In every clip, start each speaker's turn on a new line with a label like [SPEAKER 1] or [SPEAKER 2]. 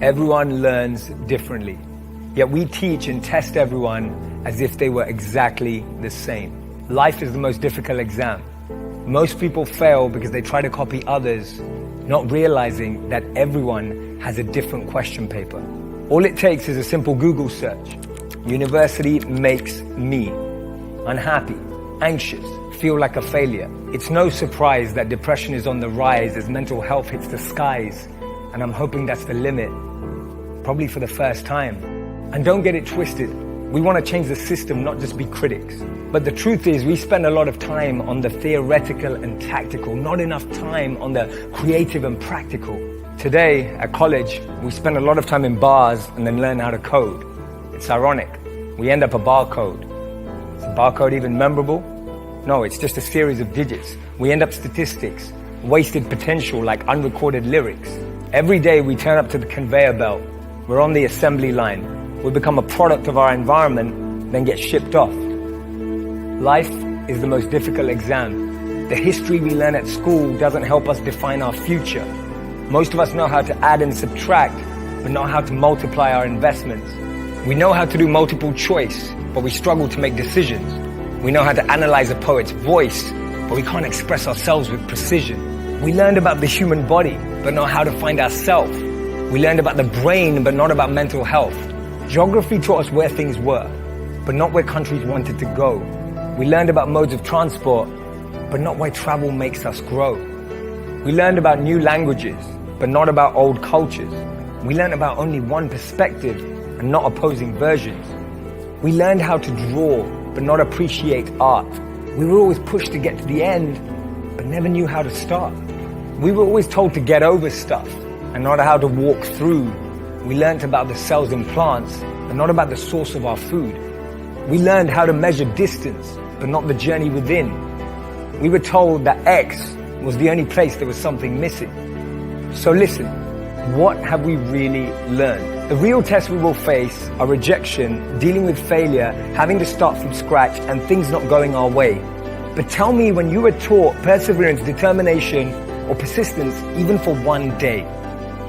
[SPEAKER 1] Everyone learns differently, yet we teach and test everyone as if they were exactly the same. Life is the most difficult exam. Most people fail because they try to copy others, not realizing that everyone has a different question paper. All it takes is a simple Google search. University makes me unhappy, anxious, feel like a failure. It's no surprise that depression is on the rise as mental health hits the skies, and I'm hoping that's the limit, probably for the first time. And don't get it twisted. We want to change the system, not just be critics. But the truth is, we spend a lot of time on the theoretical and tactical, not enough time on the creative and practical. Today, at college, we spend a lot of time in bars and then learn how to code. It's ironic. We end up a barcode. Is a barcode even memorable? No, it's just a series of digits. We end up statistics, wasted potential like unrecorded lyrics. Every day we turn up to the conveyor belt. We're on the assembly line. We become a product of our environment, then get shipped off. Life is the most difficult exam. The history we learn at school doesn't help us define our future. Most of us know how to add and subtract, but not how to multiply our investments. We know how to do multiple choice, but we struggle to make decisions. We know how to analyze a poet's voice, but we can't express ourselves with precision. We learned about the human body, but not how to find ourselves. We learned about the brain, but not about mental health. Geography taught us where things were, but not where countries wanted to go. We learned about modes of transport, but not why travel makes us grow. We learned about new languages, but not about old cultures. We learned about only one perspective and not opposing versions. We learned how to draw, but not appreciate art. We were always pushed to get to the end, but never knew how to start. We were always told to get over stuff and not how to walk through. We learned about the cells in plants, but not about the source of our food. We learned how to measure distance, but not the journey within. We were told that X was the only place there was something missing. So listen, what have we really learned? The real tests we will face are rejection, dealing with failure, having to start from scratch, and things not going our way. But tell me when you were taught perseverance, determination, or persistence even for one day.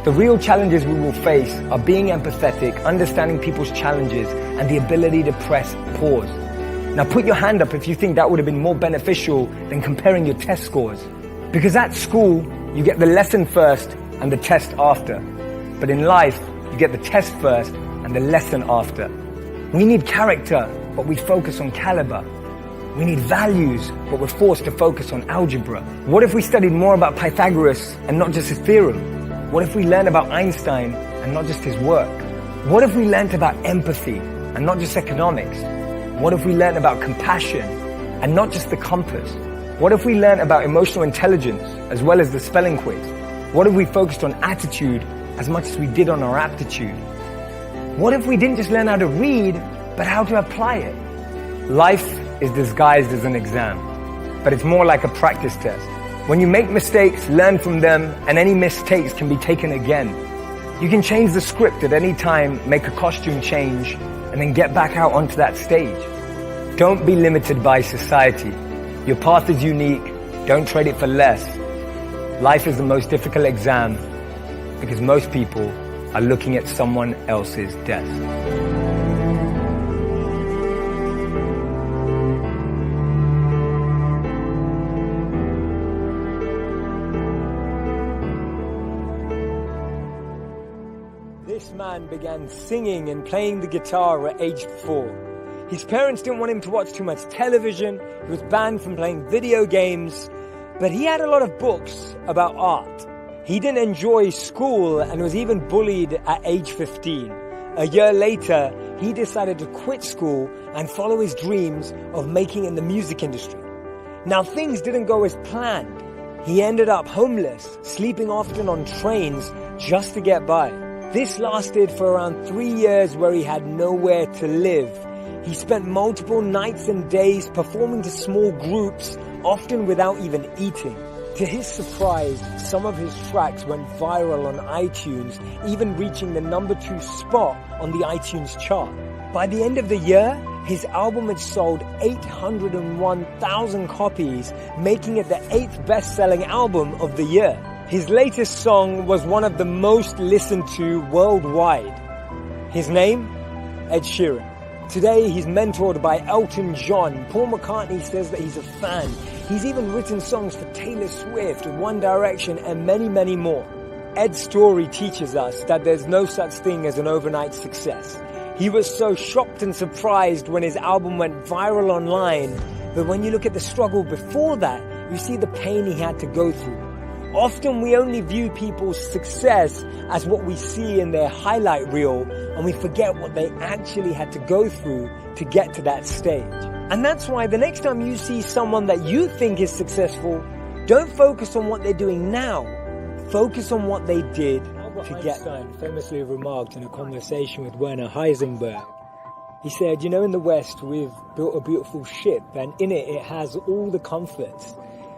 [SPEAKER 1] The real challenges we will face are being empathetic, understanding people's challenges, and the ability to press pause. Now put your hand up if you think that would have been more beneficial than comparing your test scores. Because at school, you get the lesson first and the test after. But in life, you get the test first and the lesson after. We need character, but we focus on caliber. We need values, but we're forced to focus on algebra. What if we studied more about Pythagoras and not just his theorem? What if we learned about Einstein and not just his work? What if we learned about empathy and not just economics? What if we learned about compassion and not just the compass? What if we learned about emotional intelligence as well as the spelling quiz? What if we focused on attitude as much as we did on our aptitude? What if we didn't just learn how to read, but how to apply it? Life is disguised as an exam, but it's more like a practice test. When you make mistakes, learn from them, and any mistakes can be taken again. You can change the script at any time, make a costume change, and then get back out onto that stage. Don't be limited by society. Your path is unique. Don't trade it for less. Life is the most difficult exam because most people are looking at someone else's desk. This man began singing and playing the guitar at age 4. His parents didn't want him to watch too much television. He was banned from playing video games. But he had a lot of books about art. He didn't enjoy school and was even bullied at age 15. A year later, he decided to quit school and follow his dreams of making it in the music industry. Now things didn't go as planned. He ended up homeless, sleeping often on trains just to get by. This lasted for around 3 years where he had nowhere to live. He spent multiple nights and days performing to small groups, often without even eating. To his surprise, some of his tracks went viral on iTunes, even reaching the #2 spot on the iTunes chart. By the end of the year, his album had sold 801,000 copies, making it the 8th best-selling album of the year. His latest song was one of the most listened to worldwide. His name? Ed Sheeran. Today he's mentored by Elton John. Paul McCartney says that he's a fan. He's even written songs for Taylor Swift, One Direction, and many, many more. Ed's story teaches us that there's no such thing as an overnight success. He was so shocked and surprised when his album went viral online, but when you look at the struggle before that, you see the pain he had to go through. Often we only view people's success as what we see in their highlight reel, and we forget what they actually had to go through to get to that stage. And that's why the next time you see someone that you think is successful, don't focus on what they're doing now. Focus on what they did to get there. Einstein famously remarked in a conversation with Werner Heisenberg, he said, in the West we've built a beautiful ship, and in it has all the comforts.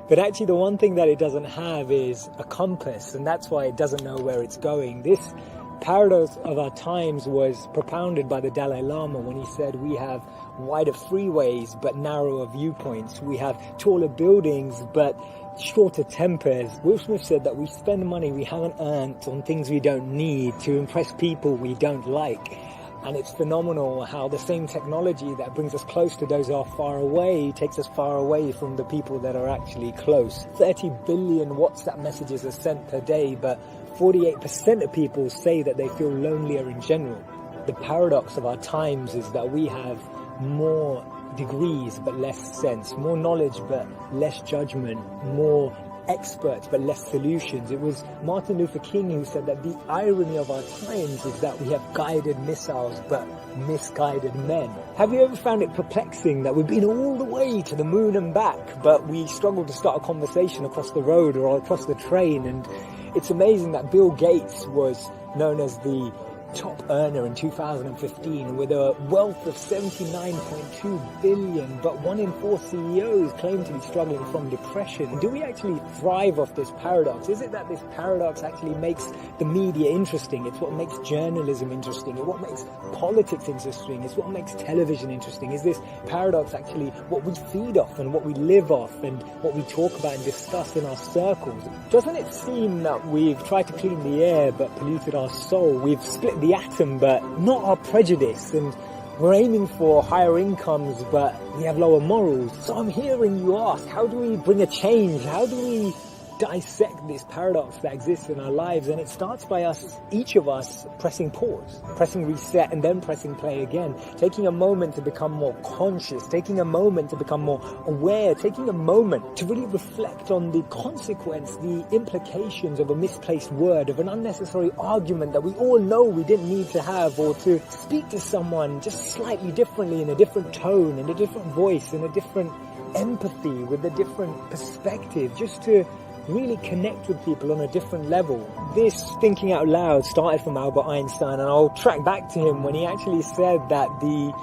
[SPEAKER 1] But actually the one thing that it doesn't have is a compass, and that's why it doesn't know where it's going. This paradox of our times was propounded by the Dalai Lama when he said we have wider freeways but narrower viewpoints. We have taller buildings but shorter tempers. Will Smith said that we spend money we haven't earned on things we don't need to impress people we don't like. And it's phenomenal how the same technology that brings us close to those who are far away takes us far away from the people that are actually close. 30 billion WhatsApp messages are sent per day, but 48% of people say that they feel lonelier in general. The paradox of our times is that we have more degrees but less sense, more knowledge but less judgment, more experts but less solutions. It was Martin Luther King who said that the irony of our times is that we have guided missiles but misguided men. Have you ever found it perplexing that we've been all the way to the moon and back, but we struggle to start a conversation across the road or across the train? And it's amazing that Bill Gates was known as the top earner in 2015 with a wealth of 79.2 billion, but 1 in 4 CEOs claim to be struggling from depression. Do we actually thrive off this paradox? Is it that this paradox actually makes the media interesting? It's what makes journalism interesting. It's what makes politics interesting. It's what makes television interesting. Is this paradox actually what we feed off and what we live off and what we talk about and discuss in our circles? Doesn't it seem that we've tried to clean the air but polluted our soul? We've split the atom but not our prejudice, and we're aiming for higher incomes but we have lower morals. So I'm hearing you ask, how do we bring a change? How do we dissect this paradox that exists in our lives? And it starts by us, each of us, pressing pause, pressing reset, and then pressing play again, taking a moment to become more conscious, taking a moment to become more aware, taking a moment to really reflect on the consequence, the implications of a misplaced word, of an unnecessary argument that we all know we didn't need to have, or to speak to someone just slightly differently, in a different tone, in a different voice, in a different empathy, with a different perspective, just to really connect with people on a different level. This thinking out loud started from Albert Einstein, and I'll track back to him when he actually said that the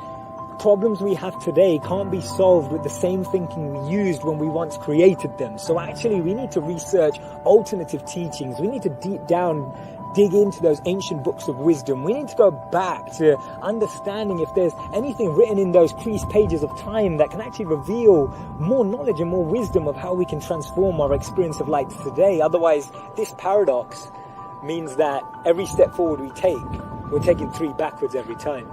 [SPEAKER 1] problems we have today can't be solved with the same thinking we used when we once created them. So actually we need to research alternative teachings. We need to dig into those ancient books of wisdom. We need to go back to understanding if there's anything written in those creased pages of time that can actually reveal more knowledge and more wisdom of how we can transform our experience of life today. Otherwise, this paradox means that every step forward we take, we're taking 3 backwards every time.